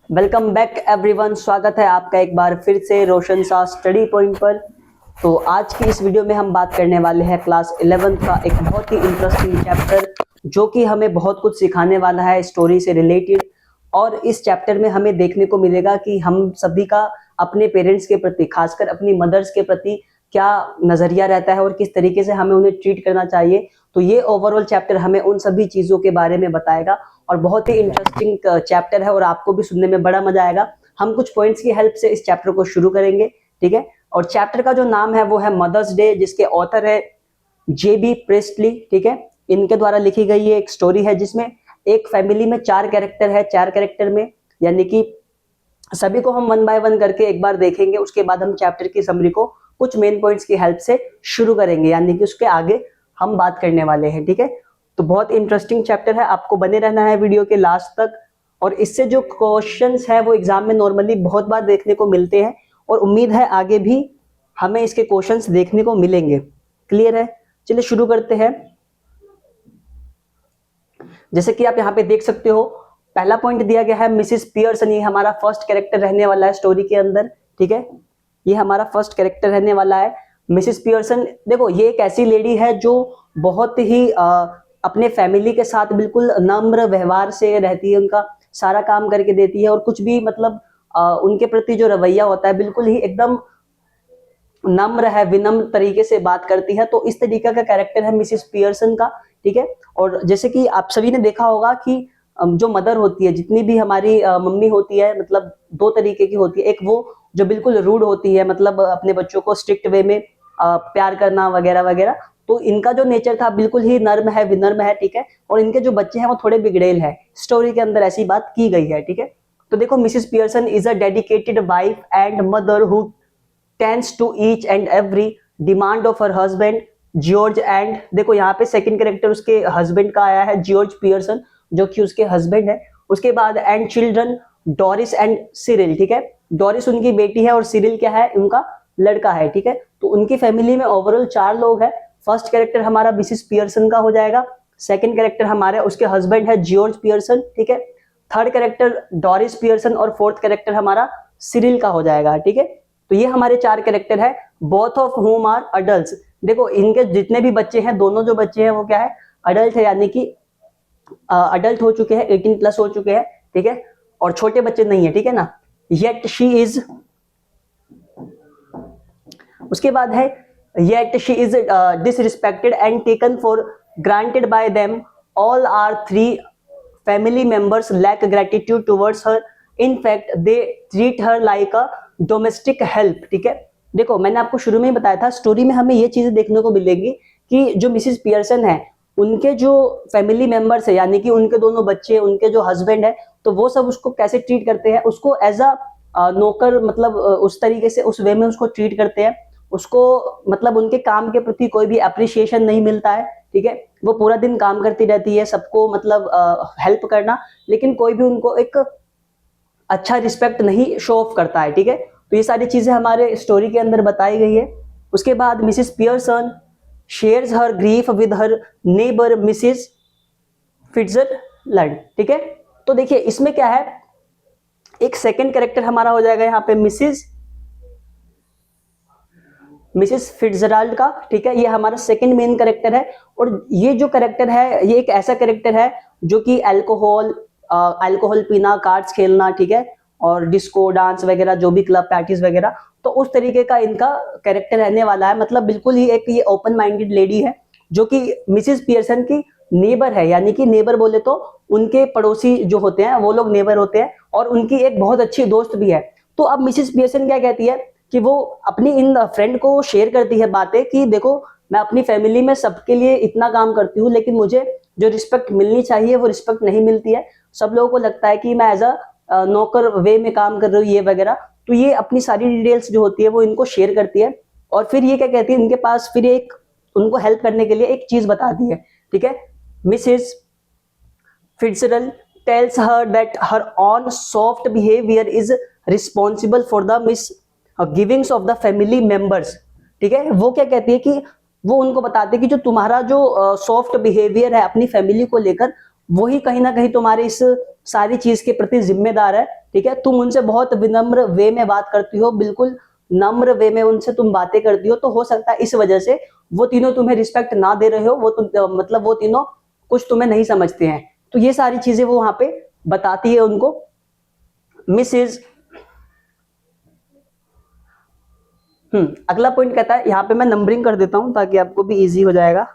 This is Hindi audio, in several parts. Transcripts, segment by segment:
Welcome back everyone. स्वागत है आपका एक बार फिर से रोशन सा स्टडी पॉइंट पर। तो आज की इस वीडियो में हम बात करने वाले हैं क्लास 11th का एक बहुत ही इंटरेस्टिंग चैप्टर जो कि हमें बहुत कुछ सिखाने वाला है स्टोरी से रिलेटेड। और इस चैप्टर में हमें देखने को मिलेगा कि हम सभी का अपने पेरेंट्स के प्रति, खासकर अपनी मदर्स के प्रति क्या नज़रिया रहता है और किस तरीके से हमें उन्हें ट्रीट करना चाहिए। तो ये ओवरऑल चैप्टर हमें उन सभी चीज़ों के बारे में बताएगा और बहुत ही इंटरेस्टिंग चैप्टर है और आपको भी सुनने में बड़ा मजा आएगा। हम कुछ पॉइंट्स की हेल्प से इस चैप्टर को शुरू करेंगे, ठीक है। और चैप्टर का जो नाम है वो है मदर्स डे, जिसके ऑथर है जेबी प्रेस्टली, ठीक है। इनके द्वारा लिखी गई ये एक स्टोरी है जिसमें एक फैमिली में 4 कैरेक्टर है। 4 कैरेक्टर में यानी कि सभी को हम वन बाय वन करके एक बार देखेंगे, उसके बाद हम चैप्टर की समरी को कुछ मेन पॉइंट्स की हेल्प से शुरू करेंगे, यानी कि उसके आगे हम बात करने वाले हैं, ठीक है। तो बहुत इंटरेस्टिंग चैप्टर है, आपको बने रहना है वीडियो के लास्ट तक। और इससे जो क्वेश्चंस है वो एग्जाम में नॉर्मली बहुत बार देखने को मिलते हैं और उम्मीद है आगे भी हमें इसके क्वेश्चंस देखने को मिलेंगे। क्लियर है? चलिए शुरू करते हैं। जैसे कि आप यहाँ पे देख सकते हो, पहला पॉइंट दिया गया है मिसिस पियर्सन। ये हमारा फर्स्ट कैरेक्टर रहने वाला है स्टोरी के अंदर, ठीक है। ये हमारा फर्स्ट कैरेक्टर रहने वाला है मिसिस पियर्सन। देखो, ये एक ऐसी लेडी है जो बहुत ही अपने फैमिली के साथ बिल्कुल नम्र व्यवहार से रहती है, उनका सारा काम करके देती है और कुछ भी मतलब उनके प्रति जो रवैया होता है बिल्कुल ही एकदम नम्र है, विनम्र तरीके से बात करती है। तो इस तरीके का कैरेक्टर है मिसिस पियर्सन का, ठीक है। और जैसे कि आप सभी ने देखा होगा कि जो मदर होती है, जितनी भी हमारी मम्मी होती है, मतलब 2 तरीके की होती है। एक वो जो बिल्कुल रूड होती है, मतलब अपने बच्चों को स्ट्रिक्ट वे में प्यार करना वगैरह वगैरह। तो इनका जो नेचर था बिल्कुल ही नर्म है, विनम्र है, ठीक है। और इनके जो बच्चे हैं वो थोड़े बिगड़ेल है। स्टोरी के अंदर ऐसी बात की गई है, ठीक है। तो देखो, Mrs Pearson is a dedicated wife and mother who tends to each and every demand of her husband George. And देखो, यहाँ पे सेकंड कैरेक्टर उसके हस्बैंड का आया है, जॉर्ज पियर्सन, जो कि उसके हस्बैंड है। उसके बाद and children Doris and Cyril, ठीक है। डोरिस उनकी बेटी है और सिरिल क्या है, उनका लड़का है, ठीक है। तो उनकी फैमिली में ओवरऑल 4 लोग हैं। फर्स्ट कैरेक्टर हमारा मिसिस पियर्सन का हो जाएगा, सेकंड कैरेक्टर हमारे उसके हस्बैंड है जॉर्ज पियर्सन, ठीक है। थर्ड कैरेक्टर डोरिस पियर्सन और फोर्थ कैरेक्टर हमारा सिरिल का हो जाएगा, ठीक है। तो ये हमारे 4 कैरेक्टर है, both of home are adult. देखो, इनके जितने भी बच्चे हैं, दोनों जो बच्चे हैं वो क्या है, अडल्ट है, यानी कि अडल्ट हो चुके हैं, 18 प्लस हो चुके हैं, ठीक है। और छोटे बच्चे नहीं है, ठीक है ना। येट शी इज, उसके बाद है yet she is disrespected and taken for granted by them all our 3 family members lack gratitude towards her, in fact they treat her like a domestic help, ठीक है। देखो, मैंने आपको शुरू में ही बताया था, स्टोरी में हमें ये चीजें देखने को मिलेंगी कि जो मिसिस पियर्सन है, उनके जो फैमिली मेंबर्स है, यानी कि उनके दोनों बच्चे, उनके जो हस्बैंड है, तो वो सब उसको कैसे ट्रीट करते हैं, उसको एज अ नौकर, मतलब उस तरीके से, उस वे में उसको ट्रीट करते हैं। उसको मतलब उनके काम के प्रति कोई भी अप्रिशिएशन नहीं मिलता है, ठीक है। वो पूरा दिन काम करती रहती है, सबको मतलब हेल्प करना, लेकिन कोई भी उनको एक अच्छा रिस्पेक्ट नहीं शो ऑफ करता है, ठीक है। तो ये सारी चीजें हमारे स्टोरी के अंदर बताई गई है। उसके बाद Mrs Pearson shares her grief with her neighbour Mrs Fitzgerald, ठीक है। तो देखिए, इसमें क्या है, एक सेकंड कैरेक्टर हमारा हो जाएगा यहाँ पे मिसिस फिट्जरल्ड का, ठीक है। ये हमारा सेकंड मेन कैरेक्टर है। और ये जो कैरेक्टर है, ये एक ऐसा कैरेक्टर है जो कि अल्कोहल पीना, कार्ड्स खेलना, ठीक है, और डिस्को डांस वगैरह, जो भी क्लब पार्टीज वगैरह, तो उस तरीके का इनका कैरेक्टर रहने वाला है। मतलब बिल्कुल ही एक ये ओपन माइंडेड लेडी है जो कि मिसिस पियर्सन की नेबर है, यानी कि नेबर बोले तो उनके पड़ोसी जो होते हैं वो लोग नेबर होते हैं, और उनकी एक बहुत अच्छी दोस्त भी है। तो अब मिसिस पियर्सन क्या कहती है कि वो अपनी इन फ्रेंड को शेयर करती है बातें कि देखो, मैं अपनी फैमिली में सबके लिए इतना काम करती हूँ, लेकिन मुझे जो रिस्पेक्ट मिलनी चाहिए वो रिस्पेक्ट नहीं मिलती है। सब लोगों को लगता है कि मैं एज अ नौकर वे में काम कर रही हूँ, ये वगैरह। तो ये अपनी सारी डिटेल्स जो होती है वो इनको शेयर करती है। और फिर ये क्या कहती है, इनके पास फिर एक उनको हेल्प करने के लिए एक चीज बताती है, ठीक है। Mrs Fitzgerald tells her that her own soft behaviour is responsible for the misgivings of the family members, ठीक है। वो क्या कहती है कि वो उनको बताते हैं कि जो तुम्हारा जो सॉफ्ट बिहेवियर है अपनी फैमिली को लेकर, वही कहीं ना कहीं तुम्हारे इस सारी चीज के प्रति जिम्मेदार है, ठीक है, तुम उनसे बहुत विनम्र वे में बात करती हो, बिल्कुल नम्र वे में उनसे तुम बातें करती हो, तो हो सकता है इस वजह से वो तीनों तुम्हें रिस्पेक्ट ना दे रहे हो, मतलब वो तीनों कुछ तुम्हें नहीं समझते हैं। तो ये सारी चीजें वो वहां पे बताती है उनको। मिसेज अगला पॉइंट कहता है, यहाँ पे मैं नंबरिंग कर देता हूं ताकि आपको भी इजी हो जाएगा।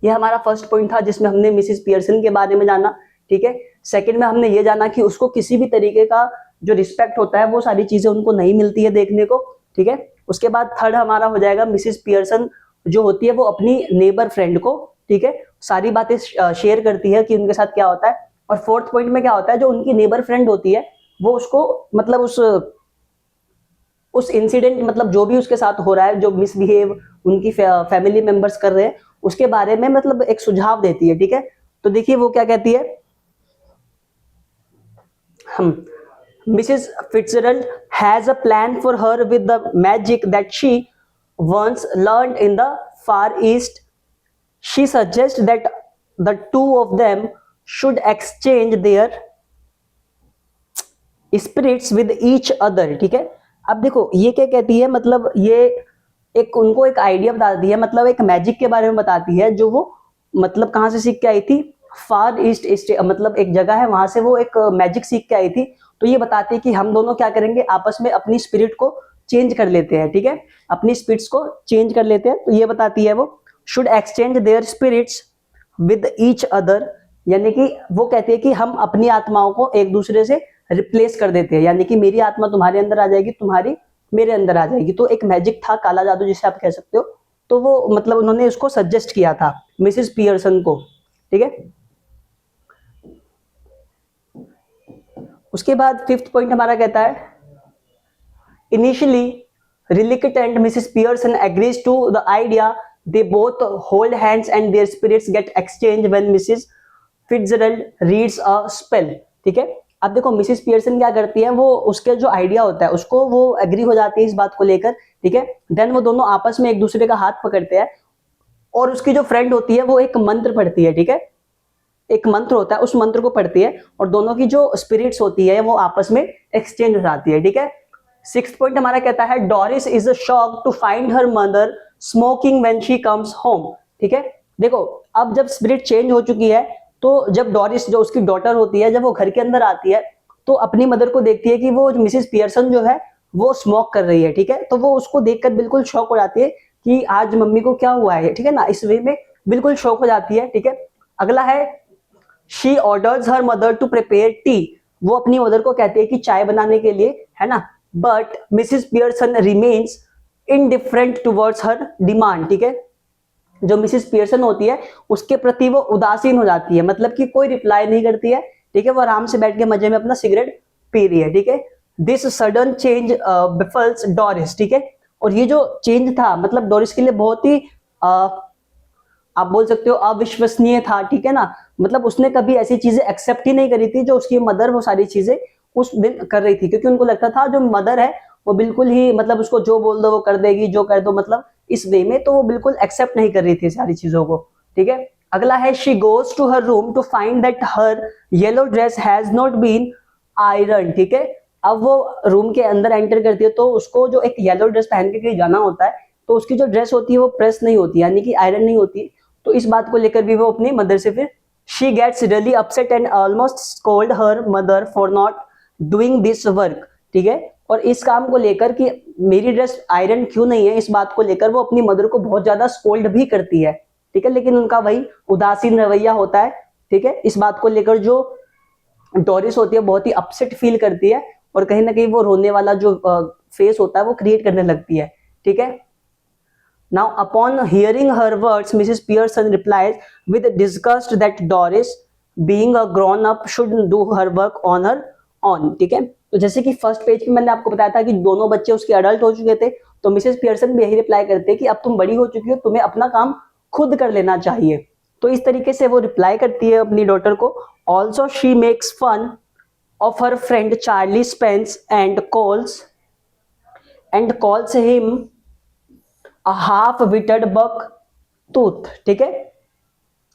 ये हमारा फर्स्ट पॉइंट था जिसमें हमने मिसेस पियर्सन के बारे में जाना, ठीक है। सेकंड में हमने ये जाना कि उसको किसी भी तरीके का जो रिस्पेक्ट होता है वो सारी चीजें उनको नहीं मिलती है देखने को, ठीक है। उसके बाद थर्ड हमारा हो जाएगा, मिसेस पियर्सन जो होती है वो अपनी नेबर फ्रेंड को, ठीक है, सारी बातें शेयर करती है कि उनके साथ क्या होता है। और फोर्थ पॉइंट में क्या होता है, जो उनकी नेबर फ्रेंड होती है वो उसको मतलब उस इंसिडेंट, मतलब जो भी उसके साथ हो रहा है, जो मिसबिहेव उनकी फैमिली मेंबर्स कर रहे हैं, उसके बारे में मतलब एक सुझाव देती है, ठीक है। तो देखिए वो क्या कहती है, हम Mrs. Fitzgerald has a plan for her with the magic that she once learned in the Far East. She suggests that the two of them should exchange their spirits with each other, ठीक है। अब देखो ये क्या कहती है, मतलब ये एक उनको एक आइडिया बताती है, मतलब एक मैजिक के बारे में बताती है, जो वो मतलब कहाँ से सीख के आई थी, फार ईस्ट, मतलब एक जगह है वहां से वो एक मैजिक सीख के आई थी। तो ये बताती है कि हम दोनों क्या करेंगे, आपस में अपनी स्पिरिट को चेंज कर लेते हैं, ठीक है, अपनी स्पिरिट्स को चेंज कर लेते हैं। तो ये बताती है वो should exchange their spirits with each other, यानी कि वो कहती है कि हम अपनी आत्माओं को एक दूसरे से रिप्लेस कर देते हैं, यानी कि मेरी आत्मा तुम्हारे अंदर आ जाएगी, तुम्हारी मेरे अंदर आ जाएगी। तो एक मैजिक था, काला जादू जिसे आप कह सकते हो। तो वो मतलब उन्होंने उसको सजेस्ट किया था मिसेस पियर्सन को, ठीक है। उसके बाद फिफ्थ पॉइंट हमारा कहता है, initially reluctant and Mrs Pearson agrees to the idea, they both hold hands and their spirits get exchanged when Mrs Fitzgerald reads a spell, ठीक है। अब देखो मिसेस पियर्सन क्या करती है, वो उसके जो आइडिया होता है उसको वो एग्री हो जाती है इस बात को लेकर, ठीक है। देन वो दोनों आपस में एक दूसरे का हाथ पकड़ते हैं, और उसकी जो फ्रेंड होती है वो एक मंत्र पढ़ती है, ठीक है, एक मंत्र होता है, उस मंत्र को पढ़ती है, और दोनों की जो स्पिरिट्स होती है वो आपस में एक्सचेंज हो जाती है, ठीक है। सिक्स्थ पॉइंट हमारा कहता है, Doris is a shock to find her mother smoking when she comes home, ठीक है। देखो अब जब स्पिरिट चेंज हो चुकी है, तो जब डोरिस जो उसकी डॉटर होती है, जब वो घर के अंदर आती है तो अपनी मदर को देखती है कि वो मिसेस पियर्सन जो है वो स्मोक कर रही है, ठीक है। तो वो उसको देखकर बिल्कुल शॉक हो जाती है कि आज मम्मी को क्या हुआ है, ठीक है ना, इस वे में बिल्कुल शॉक हो जाती है, ठीक है। अगला है, she orders her mother to prepare tea, वो अपनी मदर को कहती है कि चाय बनाने के लिए, है ना। But Mrs Pearson remains indifferent towards her demand, ठीक है। जो मिसेस पियर्सन होती है उसके प्रति वो उदासीन हो जाती है, मतलब कि कोई रिप्लाई नहीं करती है, ठीक है, वो आराम से बैठ के मजे में अपना सिगरेट पी रही है, ठीक है। दिस सडन चेंज बिफल्स डोरिस, ठीक है। और ये जो चेंज था मतलब डोरिस के लिए बहुत ही आप बोल सकते हो अविश्वसनीय था, ठीक है ना। मतलब उसने कभी ऐसी चीजें एक्सेप्ट ही नहीं करी थी जो उसकी मदर वो सारी चीजें उस दिन कर रही थी, क्योंकि उनको लगता था जो मदर है वो बिल्कुल ही मतलब उसको जो बोल दो वो कर देगी, जो कर दो मतलब इस वे में, तो वो बिल्कुल एक्सेप्ट नहीं कर रही थी सारी चीजों को, ठीक है। अगला है, she goes to her room to find that her yellow dress has not been iron, ठीक है। अब वो रूम के अंदर एंटर करती है तो उसको जो एक येलो ड्रेस पहन के कहीं जाना होता है, तो उसकी जो ड्रेस होती है वो प्रेस नहीं होती, यानी कि आयरन नहीं होती। तो इस बात को लेकर भी वो अपनी मदर से फिर she gets really upset and almost scold her mother for not doing this work, ठीक है। और इस काम को लेकर कि मेरी ड्रेस आयरन क्यों नहीं है, इस बात को लेकर वो अपनी मदर को बहुत ज्यादा स्कोल्ड भी करती है, ठीक है। लेकिन उनका वही उदासीन रवैया होता है, ठीक है। इस बात को लेकर जो डोरिस होती है बहुत ही अपसेट फील करती है, और कहीं ना कहीं वो रोने वाला जो फेस होता है वो क्रिएट करने लगती है, ठीक है। Now, upon hearing her words, Mrs. Pearson replies with disgust that Doris, being a grown-up, should do her work on her own, ठीक है। तो जैसे कि फर्स्ट पेज पे मैंने आपको बताया था कि दोनों बच्चे उसके अडल्ट हो चुके थे, तो मिसेस पियर्सन भी यही रिप्लाई करते हैं कि अब तुम बड़ी हो चुकी हो, तुम्हें अपना काम खुद कर लेना चाहिए। तो इस तरीके से वो रिप्लाई करती है अपनी डॉटर को। Also she makes fun of her friend Charlie Spence and calls him a half witted buck tooth, ठीक है।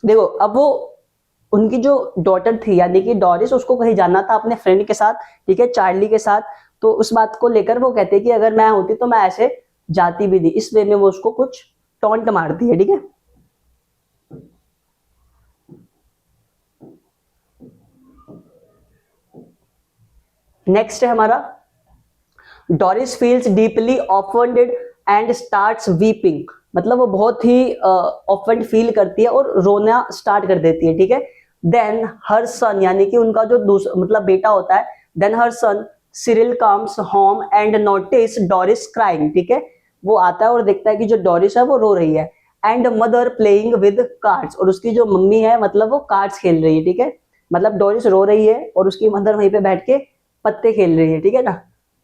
देखो अब वो उनकी जो डॉटर थी यानी कि डोरिस, उसको कहीं जाना था अपने फ्रेंड के साथ, ठीक है, चार्ली के साथ। तो उस बात को लेकर वो कहते हैं कि अगर मैं होती तो मैं ऐसे जाती भी नहीं, इस वे में वो उसको कुछ टॉन्ट मारती है, ठीक है। नेक्स्ट है हमारा, Doris feels deeply offended and starts weeping, मतलब वो बहुत ही ऑफेंड फील करती है और रोना स्टार्ट कर देती है, ठीक है। देन हर सन, यानी कि उनका जो दूसरा मतलब बेटा होता है, then her son Cyril comes home and notice Doris crying, ठीक है। वो आता है और देखता है कि जो डोरिस है वो रो रही है। And mother playing with cards, और उसकी जो मम्मी है मतलब वो कार्ड्स खेल रही है, ठीक है। मतलब डोरिस रो रही है और उसकी मदर वहीं पे बैठ के पत्ते खेल रही है, ठीक है ना।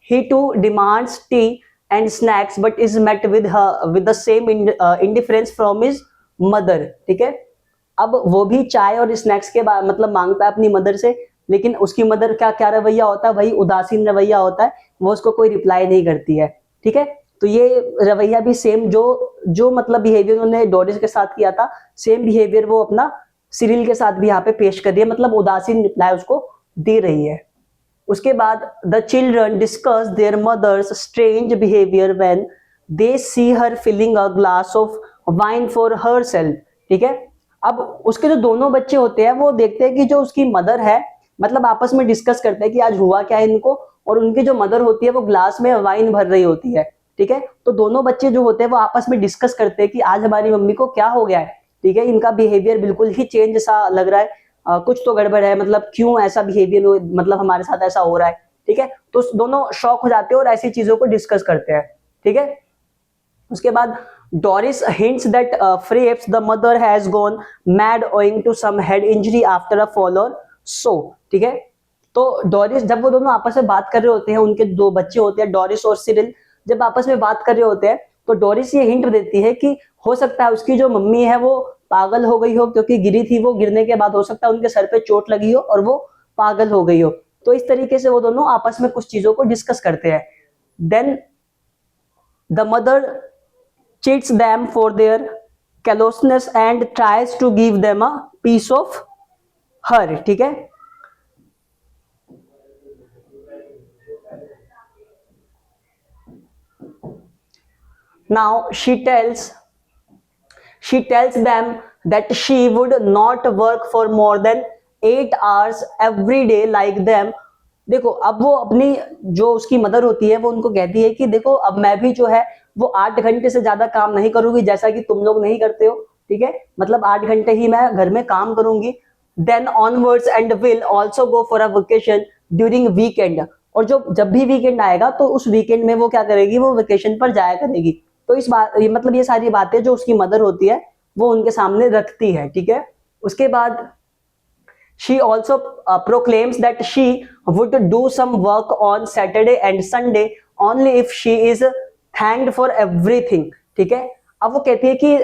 He too demands tea and snacks but is met with the same indifference from his mother, ठीक है। अब वो भी चाय और स्नैक्स के बाद मतलब मांगता है अपनी मदर से, लेकिन उसकी मदर का क्या रवैया होता है, वही उदासीन रवैया होता है, वो उसको कोई रिप्लाई नहीं करती है, ठीक है। तो ये रवैया भी सेम जो जो मतलब बिहेवियर उन्होंने डोरिस के साथ किया था, सेम बिहेवियर वो अपना सिरिल के साथ भी यहाँ पे पेश कर रही है, मतलब उदासीन रिप्लाई उसको दे रही है। उसके बाद the children discuss their mother's strange behaviour when they see her filling a glass of wine for herself, ठीक है। अब उसके जो दोनों बच्चे होते हैं वो देखते हैं कि जो उसकी मदर है, मतलब आपस में डिस्कस करते हैं कि आज हुआ क्या है इनको, और उनकी जो मदर होती है वो ग्लास में वाइन भर रही होती है, ठीक है। तो दोनों बच्चे जो होते हैं वो आपस में डिस्कस करते हैं कि आज हमारी मम्मी को क्या हो गया है, ठीक है, इनका बिहेवियर बिल्कुल ही चेंज सा लग रहा है, कुछ तो गड़बड़ है, मतलब क्यों ऐसा बिहेवियर मतलब हमारे साथ ऐसा हो रहा है, ठीक है। तो दोनों शॉक हो जाते हैं और ऐसी चीजों को डिस्कस करते हैं, ठीक है। उसके बाद Doris hints that perhaps the mother has gone mad owing to some head injury after a fall और सो, ठीक है। तो डोरिस, जब वो दोनों आपस में बात कर रहे होते हैं, उनके दो बच्चे होते हैं डोरिस और सिरिल, जब आपस में बात कर रहे होते हैं तो डोरिस ये हिंट देती है कि हो सकता है उसकी जो मम्मी है वो पागल हो गई हो, क्योंकि गिरी थी, वो गिरने के बाद हो सकता है उनके सर पे चोट लगी हो और वो पागल हो गई हो। तो इस तरीके से वो दोनों आपस में कुछ चीजों को डिस्कस करते हैं। Then the mother cheats them for their callousness and tries to give them a piece of her, ठीक है। Now she tells them that she would not work for more than 8 hours every day like them। देखो अब वो अपनी जो उसकी मदर होती है वो उनको कहती है कि देखो अब मैं भी जो है वो 8 घंटे से ज्यादा काम नहीं करूंगी जैसा कि तुम लोग नहीं करते हो, ठीक है, मतलब 8 घंटे ही मैं घर में काम करूंगी। Then onwards and will also go for a vacation during weekend, और जो जब भी वीकेंड आएगा तो उस वीकेंड में वो क्या करेगी, वो वेकेशन पर जाया करेगी। तो इस बात मतलब ये सारी बातें जो उसकी मदर होती है वो उनके सामने रखती है, ठीक है। उसके बाद she also proclaims that she would do some work on Saturday and Sunday only if she is thanked for everything, ठीक है। अब वो कहती है कि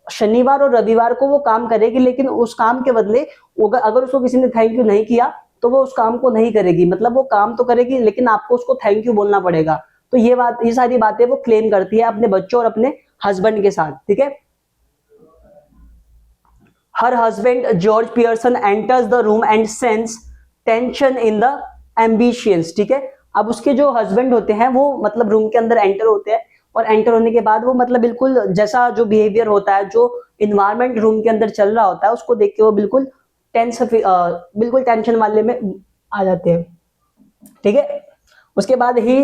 शनिवार और रविवार को वो काम करेगी, लेकिन उस काम के बदले अगर उसको किसी ने थैंक यू नहीं किया तो वो उस काम को नहीं करेगी, मतलब वो काम तो करेगी लेकिन आपको उसको थैंक यू बोलना पड़ेगा। तो ये सारी बातें वो क्लेम करती है अपने बच्चों और अपने हस्बैंड के साथ, ठीक है। Her husband George Pearson enters the room and sense tension in the ambitions, ठीक है। अब उसके जो हस्बैंड होते हैं वो मतलब रूम के अंदर एंटर होते हैं, और एंटर होने के बाद वो मतलब बिल्कुल जैसा जो बिहेवियर होता है, जो इन्वायरमेंट रूम के अंदर चल रहा होता है, उसको देख के वो बिल्कुल बिल्कुल टेंशन वाले में आ जाते हैं, ठीक है। उसके बाद ही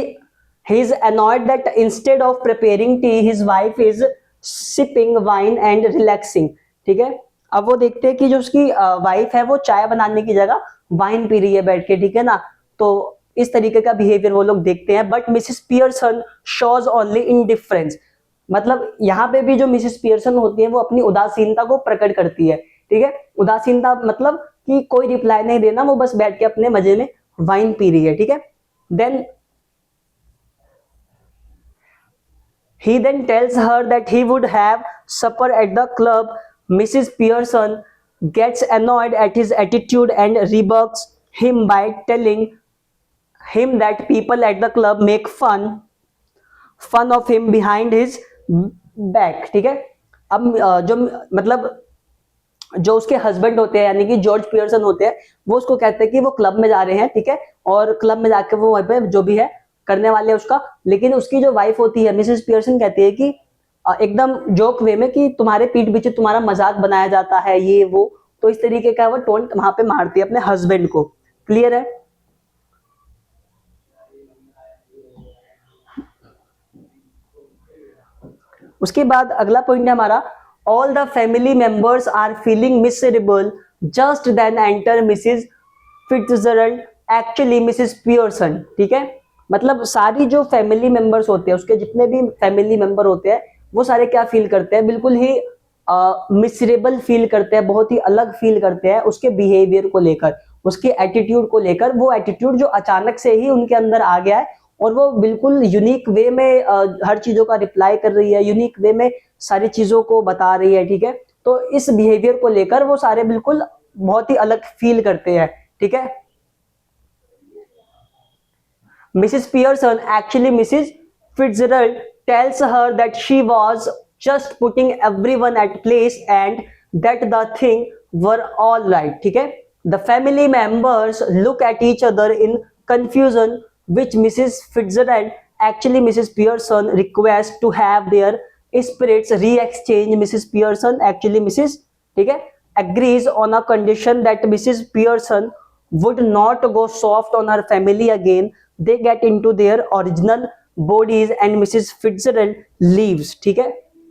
is annoyed that instead of preparing tea his wife is sipping wine and relaxing, ठीक है। अब वो देखते हैं कि जो उसकी वाइफ है वो चाय बनाने की जगह वाइन पी रही है बैठ के, ठीक है ना। तो इस तरीके का बिहेवियर वो लोग देखते हैं। But Mrs Pearson shows only indifference, मतलब यहाँ पे भी जो मिसेस पियर्सन होती है वो अपनी उदासीनता को प्रकट करती है, ठीक है। उदासीनता मतलब कि कोई रिप्लाई नहीं देना, वो बस बैठ के अपने मजे में वाइन पी रही है, ठीक है। Then he then tells her that he would have supper at the club। Mrs. Pearson gets annoyed at his attitude and rebukes him by telling him that people at the club make fun of him behind his back, ठीक है। अब जो मतलब जो उसके हस्बैंड होते हैं यानी कि जॉर्ज पियर्सन होते हैं, वो उसको कहते हैं कि वो क्लब में जा रहे हैं, ठीक है, और क्लब में जाके वो वहाँ पे जो भी है करने वाले हैं उसका। लेकिन उसकी जो वाइफ होती है मिसेस पियर्सन कहती है कि एकदम जोक वे में कि तुम्हारे पीठ पीछे तुम्हारा मजाक बनाया जाता है, ये वो। तो इस तरीके का वो टोन वहां पे मारती है अपने हस्बैंड को। क्लियर है? उसके बाद अगला पॉइंट है हमारा, all the family members are feeling miserable just then enter Mrs Fitzgerald actually Mrs Pearson. ठीक है, मतलब सारी जो फैमिली मेंबर्स होते हैं, उसके जितने भी फैमिली मेंबर होते हैं, वो सारे क्या फील करते हैं, बिल्कुल ही मिसरेबल फील करते हैं, बहुत ही अलग फील करते हैं उसके बिहेवियर को लेकर, उसके एटीट्यूड को लेकर। वो एटीट्यूड जो अचानक से ही उनके अंदर आ गया है और वो बिल्कुल यूनिक वे में हर चीजों का रिप्लाई कर रही है, यूनिक वे में सारी चीजों को बता रही है। ठीक है, तो इस बिहेवियर को लेकर वो सारे बिल्कुल बहुत ही अलग फील करते हैं। ठीक है, Mrs Pearson actually Mrs Fitzgerald tells her that she was just putting everyone at place and that the thing were all right. ठीक है, the family members look at each other in confusion which Mrs. Fitzgerald actually Mrs. Pearson requests to have their spirits re-exchange. Mrs. Pearson actually Mrs. ठीक है agrees on a condition that Mrs. Pearson would not go soft on her family again. They get into their original bodies and Mrs. Fitzgerald leaves. ठीक है,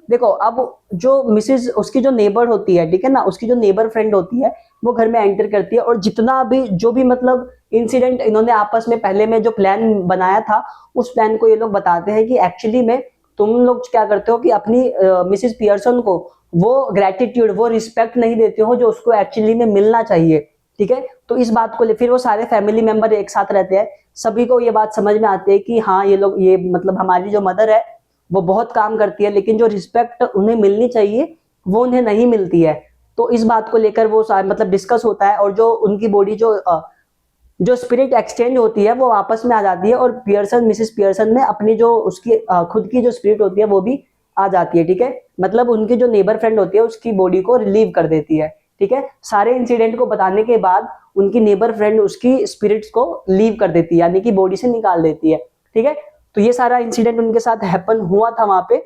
देखो अब जो मिसेज उसकी जो नेबर होती है, ठीक है ना, उसकी जो नेबर फ्रेंड होती है, वो घर में एंटर करती है और जितना भी जो भी मतलब इंसिडेंट इन्होंने आपस में पहले में जो प्लान बनाया था, उस प्लान को ये लोग बताते हैं कि एक्चुअली में तुम लोग क्या करते हो कि अपनी मिसेज पियर्सन को वो ग्रेटिट्यूड, वो रिस्पेक्ट नहीं देते हो जो उसको एक्चुअली में मिलना चाहिए। ठीक है, तो इस बात को ले फिर वो सारे फैमिली मेंबर एक साथ रहते हैं, सभी को ये बात समझ में आती है कि हाँ ये लोग, ये मतलब हमारी जो मदर है वो बहुत काम करती है, लेकिन जो रिस्पेक्ट उन्हें मिलनी चाहिए वो उन्हें नहीं मिलती है। तो इस बात को लेकर वो मतलब डिस्कस होता है और जो उनकी बॉडी जो स्पिरिट एक्सचेंज होती है वो आपस में आ जाती है और पियर्सन, मिसेस पियर्सन में अपनी जो उसकी खुद की जो स्पिरिट होती है वो भी आ जाती है। ठीक है, मतलब उनकी जो नेबर फ्रेंड होती है उसकी बॉडी को रिलीव कर देती है। ठीक है, सारे इंसिडेंट को बताने के बाद उनकी नेबर फ्रेंड उसकी स्पिरिट्स को लीव कर देती है, यानी कि बॉडी से निकाल देती है। ठीक है, तो ये सारा इंसिडेंट उनके साथ हैपन हुआ था वहां पे।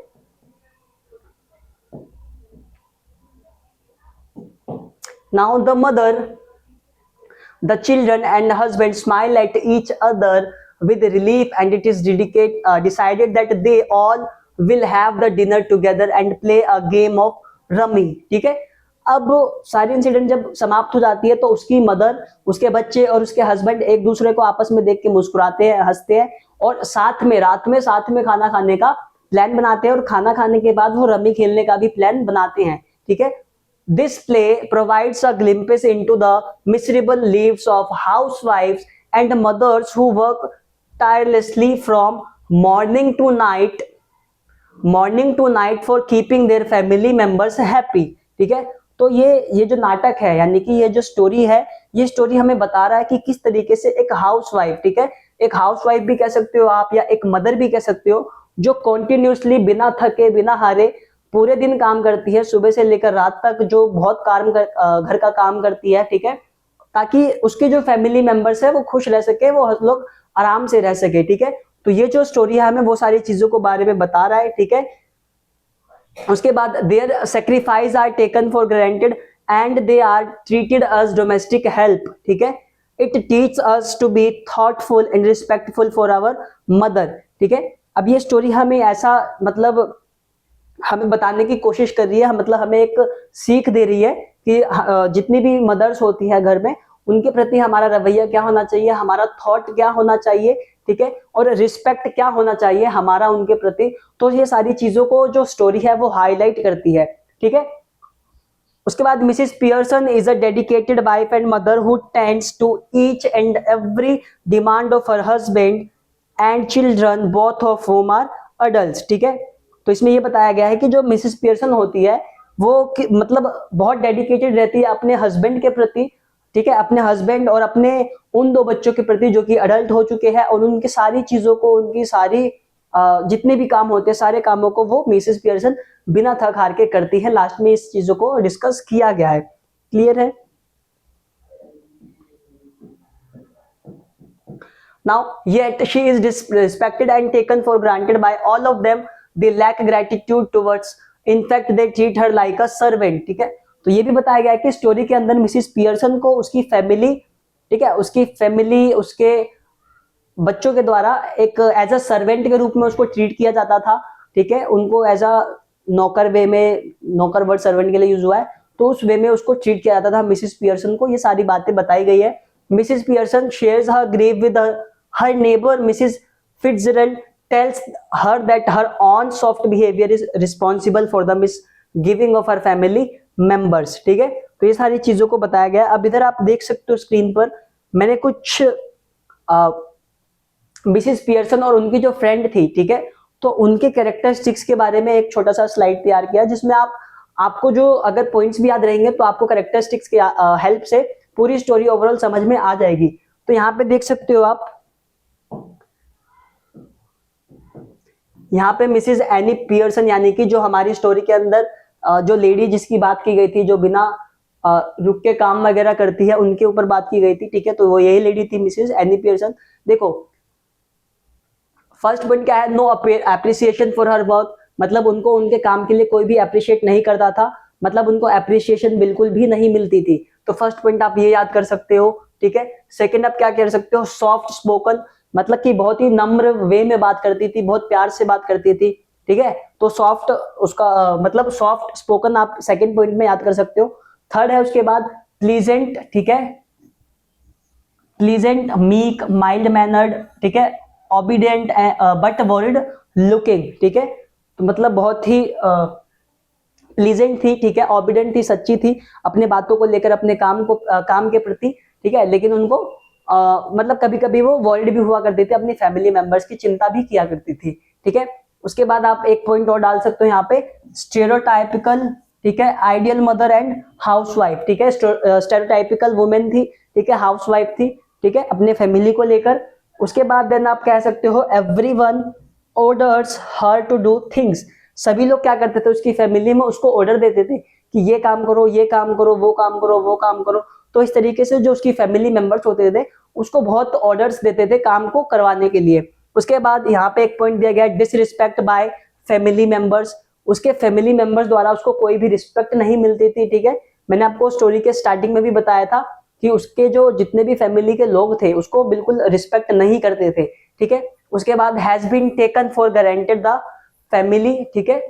Now the mother, the children and husband smile at each other with relief and it is decided that they all will have the dinner together and play a game of rummy. ठीक है, अब सारी इंसिडेंट जब समाप्त हो जाती है तो उसकी मदर, उसके बच्चे और उसके हस्बैंड एक दूसरे को आपस में देख के मुस्कुराते हैं, हंसते हैं और साथ में रात में साथ में खाना खाने का प्लान बनाते हैं और खाना खाने के बाद वो रमी खेलने का भी प्लान बनाते हैं। ठीक है, this play provides a glimpse into the miserable lives of housewives and mothers who work tirelessly from morning to night for keeping their family members happy. ठीक है, तो ये जो नाटक है, यानी कि ये जो स्टोरी है, ये स्टोरी हमें बता रहा है कि किस तरीके से एक हाउसवाइफ, ठीक है, एक हाउसवाइफ भी कह सकते हो आप या एक मदर भी कह सकते हो, जो कॉन्टिन्यूसली बिना थके बिना हारे पूरे दिन काम करती है, सुबह से लेकर रात तक, जो बहुत घर का काम करती है। ठीक है, ताकि उसके जो फैमिली मेंबर्स है वो खुश रह सके, वो लोग आराम से रह सके। ठीक है, तो ये जो स्टोरी है हमें वो सारी चीजों को बारे में बता रहा है। ठीक है, उसके बाद their sacrifice are taken for granted and they are treated as domestic help. ठीक है, it teach us to be thoughtful and respectful for our mother. ठीक है, अब ये स्टोरी हमें ऐसा मतलब हमें बताने की कोशिश कर रही है, मतलब हमें एक सीख दे रही है कि जितनी भी मदर्स होती है घर में, उनके प्रति हमारा रवैया क्या होना चाहिए, हमारा थॉट क्या होना चाहिए। ठीक है, और रिस्पेक्ट क्या होना चाहिए हमारा उनके प्रति। तो ये सारी चीजों को जो स्टोरी है वो हाईलाइट करती है। ठीक है, उसके बाद Mrs Pearson is a dedicated wife and mother who tends to each and every demand of her husband and children both of home are adults. ठीक है, तो इसमें ये बताया गया है कि जो मिसेस पियर्सन होती है वो मतलब बहुत डेडिकेटेड रहती है अपने हस्बैंड के प्रति। ठीक है, अपने हस्बैंड और अपने उन 2 बच्चों के प्रति जो कि अडल्ट हो चुके हैं, और उनकी सारी चीजों को, उनकी सारी जितने भी काम होते हैं सारे कामों को वो मिसेस पियर्सन बिना थक हार के करती है। लास्ट में इस चीजों को डिस्कस किया गया है। क्लियर है? Now, yet she is respected and taken for granted by all of them. They lack gratitude towards. In fact, they treat her like a servant. ठीक है, तो ये भी बताया गया है कि स्टोरी के अंदर मिसिस पियर्सन को उसकी फैमिली, ठीक है, उसकी फैमिली उसके बच्चों के द्वारा एक एज अ सर्वेंट के रूप में उसको ट्रीट किया जाता था। ठीक है, उनको एज अ नौकर वे में, नौकर वर्ड सर्वेंट के लिए यूज हुआ है, तो उस वे में उसको ट्रीट किया जाता था मिसिस पियर्सन को। ये सारी बातें बताई गई है। Mrs Pearson shares her grave with her neighbor Mrs. Fitzgerald tells her that her own soft behavior is responsible for the misgiving of her family members। ठीक है, तो ये सारी चीजों को बताया गया। अब इधर आप देख सकते हो स्क्रीन पर मैंने कुछ मिसिस पियर्सन और उनकी जो फ्रेंड थी, ठीक है, तो उनके कैरेक्टरिस्टिक्स के बारे में एक छोटा सा स्लाइड तैयार किया जिसमें आपको जो अगर पॉइंट्स भी याद रहेंगे तो आपको कैरेक्टरिस्टिक्स की हेल्प से पूरी स्टोरी ओवरऑल समझ में आ जाएगी। तो यहाँ पे देख सकते हो आप, यहाँ पे मिसिस एनी पियर्सन यानी कि जो हमारी स्टोरी के अंदर जो लेडी जिसकी बात की गई थी, जो बिना रुक के काम वगैरह करती है, उनके ऊपर बात की गई थी। ठीक है, तो वो यही लेडी थी मिसिस एनी पियर्सन। देखो फर्स्ट पॉइंट क्या है, no appreciation for her work, मतलब उनको उनके काम के लिए कोई भी अप्रिशिएट नहीं करता था, मतलब उनको अप्रिसिएशन बिल्कुल भी नहीं मिलती थी। तो फर्स्ट पॉइंट आप ये याद कर सकते हो। ठीक है, सेकंड आप क्या कह सकते हो, सॉफ्ट स्पोकन, मतलब कि बहुत ही नम्र वे में बात करती थी, बहुत प्यार से बात करती थी। ठीक है, तो सॉफ्ट उसका मतलब सॉफ्ट स्पोकन आप सेकंड पॉइंट में याद कर सकते हो। थर्ड है उसके बाद प्लीजेंट, ठीक है, प्लीजेंट, मीक, माइल्ड मैनर्ड, ठीक है, ओबीडियंट बट वर्ल्ड लुकिंग। ठीक है, तो मतलब बहुत ही प्लीजेंट थी, ठीक है, ओबीडियंट थी, सच्ची थी अपने बातों को लेकर, अपने काम के प्रति। ठीक है, लेकिन उनको मतलब कभी कभी वो वर्ल्ड भी हुआ करती थी, अपनी फैमिली मेंबर्स की चिंता भी किया करती थी। ठीक है, उसके बाद आप एक पॉइंट और डाल सकते हो यहाँ पे, स्टेरियोटाइपिकल, ठीक है, आइडियल मदर एंड हाउसवाइफ। ठीक है, स्टेरियोटाइपिकल वुमेन थी, ठीक है, हाउसवाइफ थी, ठीक है, अपने फैमिली को लेकर। उसके बाद देन आप कह सकते हो everyone orders her to do things, सभी लोग क्या करते थे उसकी फैमिली में, उसको ऑर्डर देते थे कि ये काम करो, ये काम करो, वो काम करो, वो काम करो। तो इस तरीके से जो उसकी फैमिली मेंबर्स होते थे उसको बहुत ऑर्डर्स देते थे काम को करवाने के लिए। उसके बाद यहाँ पे एक पॉइंट दिया गया, डिसरिस्पेक्ट बाय फैमिली मेंबर्स, उसके फैमिली मेंबर्स द्वारा उसको कोई भी रिस्पेक्ट नहीं मिलती थी। ठीक है, मैंने आपको स्टोरी के स्टार्टिंग में भी बताया था कि उसके जो जितने भी फैमिली के लोग थे उसको बिल्कुल रिस्पेक्ट नहीं करते थे। ठीक है, उसके बाद has been taken for granted the family, ठीक है,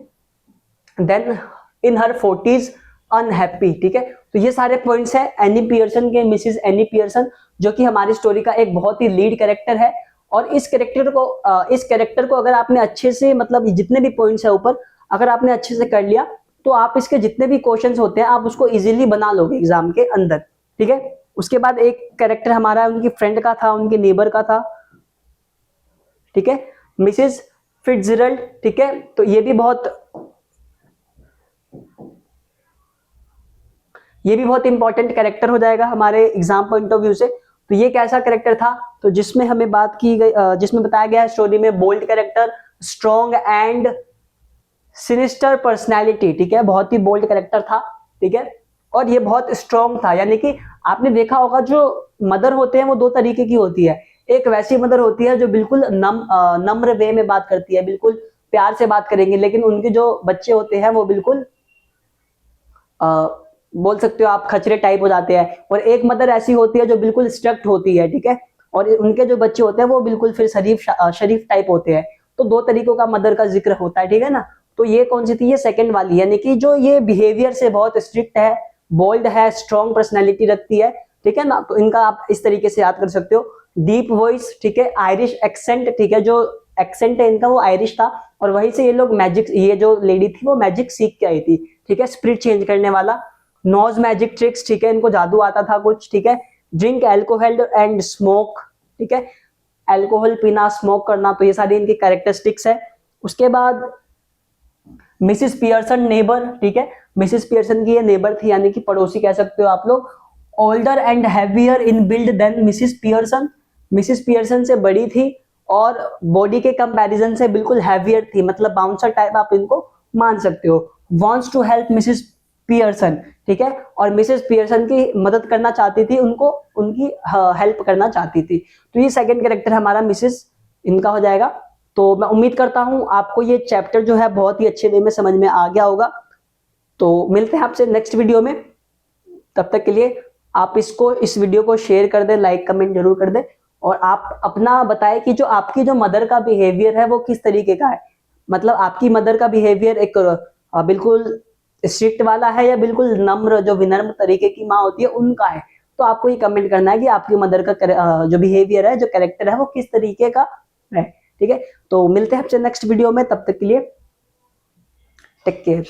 then in her 40s unhappy. ठीक है, तो ये सारे पॉइंट्स है एनी पियर्सन के, मिसिस एनी पियर्सन, जो कि हमारी स्टोरी का एक बहुत ही लीड कैरेक्टर है। और इस कैरेक्टर को अगर आपने अच्छे से, मतलब जितने भी पॉइंट्स है ऊपर, अगर आपने अच्छे से कर लिया तो आप इसके जितने भी क्वेश्चंस होते हैं आप उसको इजीली बना लोगे एग्जाम के अंदर। ठीक है, उसके बाद एक कैरेक्टर हमारा उनकी फ्रेंड का था, उनके नेबर का था। ठीक है, मिसिस फिट्जरल्ड। ठीक है, तो ये भी बहुत इंपॉर्टेंट कैरेक्टर हो जाएगा हमारे एग्जाम पॉइंट ऑफ व्यू से। तो ये कैसा कैरेक्टर था, तो जिसमें हमें बात की गई, जिसमें बताया गया है स्टोरी में, bold character, strong and sinister personality. ठीक है, बहुत ही बोल्ड कैरेक्टर था। ठीक है, और ये बहुत स्ट्रॉन्ग था, यानी कि आपने देखा होगा जो मदर होते हैं वो दो तरीके की होती है। एक वैसी मदर होती है जो बिल्कुल नम्र वे में बात करती है, बिल्कुल प्यार से बात करेंगे, लेकिन उनके जो बच्चे होते हैं वो बिल्कुल बोल सकते हो आप खचरे टाइप हो जाते हैं। और एक मदर ऐसी होती है जो बिल्कुल स्ट्रिक्ट होती है। ठीक है, और उनके जो बच्चे होते हैं वो बिल्कुल फिर शरीफ टाइप होते हैं। तो दो तरीकों का मदर का जिक्र होता है। ठीक है ना, तो ये कौन सी थी, ये सेकंड वाली, यानी कि जो ये बिहेवियर से बहुत स्ट्रिक्ट है, बोल्ड है, स्ट्रॉन्ग पर्सनैलिटी रखती है। ठीक है ना, तो इनका आप इस तरीके से याद कर सकते हो। डीप वॉइस, ठीक है, आयरिश एक्सेंट, ठीक है, जो एक्सेंट है इनका वो आयरिश था, और वहीं से ये लोग मैजिक, ये जो लेडी थी वो मैजिक सीख के आई थी। ठीक है, स्पिरिट चेंज करने वाला, नोज मैजिक ट्रिक्स, ठीक है, इनको जादू आता था कुछ। ठीक है, ड्रिंक एल्कोहल एंड स्मोक, ठीक है, एल्कोहल पीना, स्मोक करना, तो ये सारी इनकी कैरेक्टरिस्टिक्स है। उसके बाद मिसिस पियर्सन नेबर, ठीक है, मिसिस पियर्सन की ये नेबर थी, यानी कि पड़ोसी कह सकते हो आप लोग। Older and heavier in build than Mrs Pearson, Mrs Pearson से बड़ी थी और बॉडी के कंपैरिजन से बिल्कुल हैवियर थी, मतलब बाउंसर टाइप आप इनको मान सकते हो। Wants to help Mrs Pearson, ठीक है, और मिसेस पियर्सन की मदद करना चाहती थी, उनको उनकी हेल्प करना चाहती थी। तो ये सेकंड कैरेक्टर हमारा मिसेस इनका हो जाएगा। तो मैं उम्मीद करता हूं आपको ये चैप्टर जो है बहुत ही अच्छे वे में समझ में आ गया होगा। तो मिलते हैं आपसे नेक्स्ट वीडियो में, तब तक के लिए आप इस वीडियो को शेयर कर दें, लाइक कमेंट जरूर कर दें, और आप अपना बताएं कि जो आपकी जो मदर का बिहेवियर है वो किस तरीके का है। मतलब आपकी मदर का बिहेवियर एक बिल्कुल स्ट्रिक्ट वाला है या बिल्कुल नम्र, जो विनम्र तरीके की माँ होती है उनका है। तो आपको ये कमेंट करना है कि आपकी मदर का जो बिहेवियर है, जो कैरेक्टर है वो किस तरीके का है। ठीक है, तो मिलते हैं आपसे नेक्स्ट वीडियो में, तब तक के लिए टेक केयर।